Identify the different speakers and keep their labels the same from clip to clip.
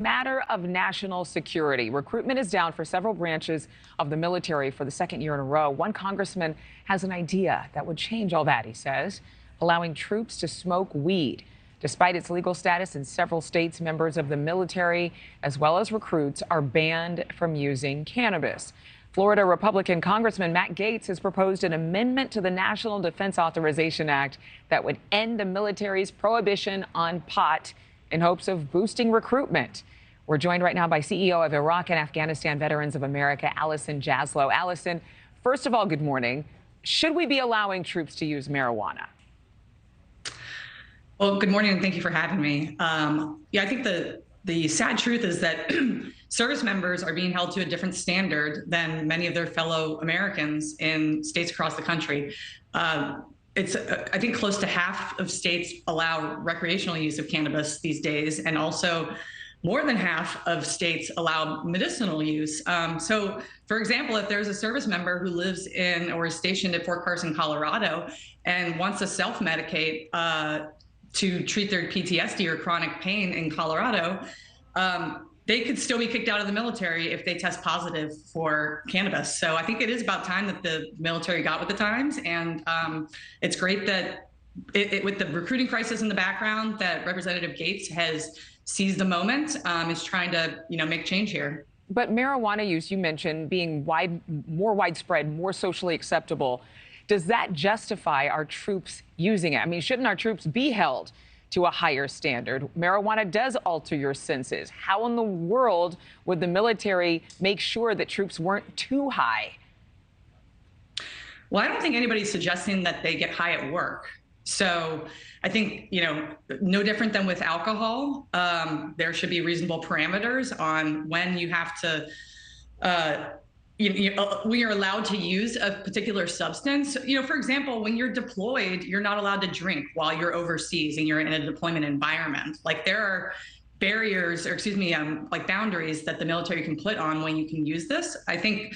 Speaker 1: Matter of national security. Recruitment is down for several branches of the military for the second year in a row. One congressman has an idea that would change all that, he says, allowing troops to smoke weed. Despite its legal status in several states, members of the military, as well as recruits, are banned from using cannabis. Florida Republican Congressman Matt Gaetz has proposed an amendment to the National Defense Authorization Act that would end the military's prohibition on pot in hopes of boosting recruitment. We're joined right now by CEO of Iraq and Afghanistan Veterans of America, Allison Jaslow. Allison, first of all, good morning. Should we be allowing troops to use marijuana?
Speaker 2: Well, good morning, and thank you for having me. I think the sad truth is that service members are being held to a different standard than many of their fellow Americans in states across the country. I think close to half of states allow recreational use of cannabis these days, and also more than half of states allow medicinal use. So, for example, if there's a service member who lives in or is stationed at Fort Carson, Colorado, and wants to self-medicate to treat their PTSD or chronic pain in Colorado, they could still be kicked out of the military if they test positive for cannabis. So I think it is about time that the military got with the times. And it's great that with the recruiting crisis in the background, that Representative Gaetz has seized the moment, is trying to, make change here.
Speaker 1: But marijuana use, you mentioned, being more widespread, more socially acceptable. Does that justify our troops using it? I mean, shouldn't our troops be held to a higher standard? Marijuana does alter your senses. How in the world would the military make sure that troops weren't too high?
Speaker 2: Well, I don't think anybody's suggesting that they get high at work. So I think, no different than with alcohol, there should be reasonable parameters on when you have to, when you're allowed to use a particular substance. For example, when you're deployed, you're not allowed to drink while you're overseas and you're in a deployment environment. Like, there are barriers, or like boundaries that the military can put on when you can use this. I think,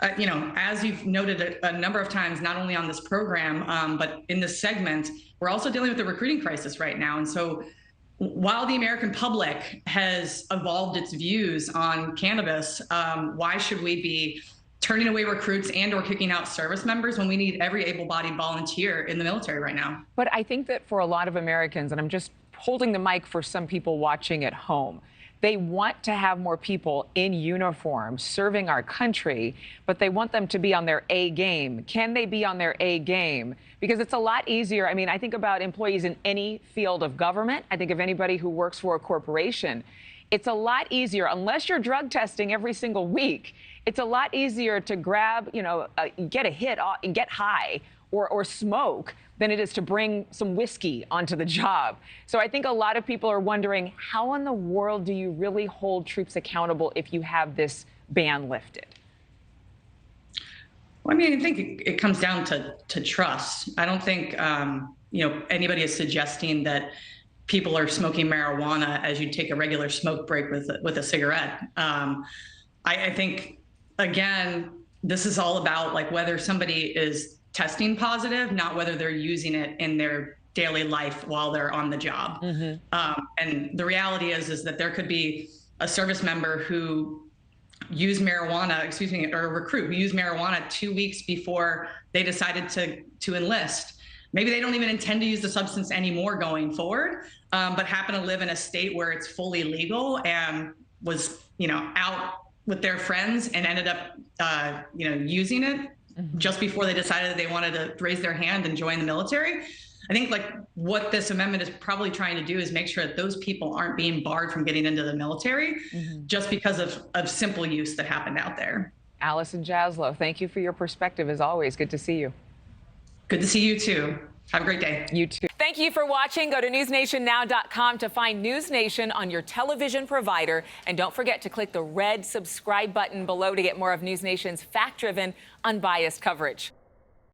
Speaker 2: as you've noted a number of times, not only on this program, but in this segment, we're also dealing with the recruiting crisis right now. And so while the American public has evolved its views on cannabis, why should we be turning away recruits and or kicking out service members when we need every able-bodied volunteer in the military right now?
Speaker 1: But I think that for a lot of Americans, and I'm just holding the mic for some people watching at home, they want to have more people in uniform serving our country, but they want them to be on their A game. Can they be on their A game? Because it's a lot easier. I mean, I think about employees in any field of government. I think of anybody who works for a corporation. It's a lot easier, unless you're drug testing every single week, it's a lot easier to grab, get a hit and get high or smoke than it is to bring some whiskey onto the job. So I think a lot of people are wondering, how in the world do you really hold troops accountable if you have this ban lifted?
Speaker 2: Well, I mean, I think it comes down to trust. I don't think, anybody is suggesting that people are smoking marijuana as you take a regular smoke break with a cigarette. I think, again, this is all about like whether somebody is testing positive, not whether they're using it in their daily life while they're on the job. Mm-hmm. And the reality is that there could be a service member who used marijuana, or a recruit who used marijuana 2 weeks before they decided to enlist. Maybe they don't even intend to use the substance anymore going forward, but happen to live in a state where it's fully legal and was, out with their friends and ended up, using it just before they decided that they wanted to raise their hand and join the military. I think what this amendment is probably trying to do is make sure that those people aren't being barred from getting into the military just because of simple use that happened out there.
Speaker 1: Allison Jaslow, thank you for your perspective as always. Good to see you.
Speaker 2: Good to see you too. Have a great day.
Speaker 1: You too. Thank you for watching. Go to newsnationnow.com to find NewsNation on your television provider. And don't forget to click the red subscribe button below to get more of NewsNation's fact-driven, unbiased coverage.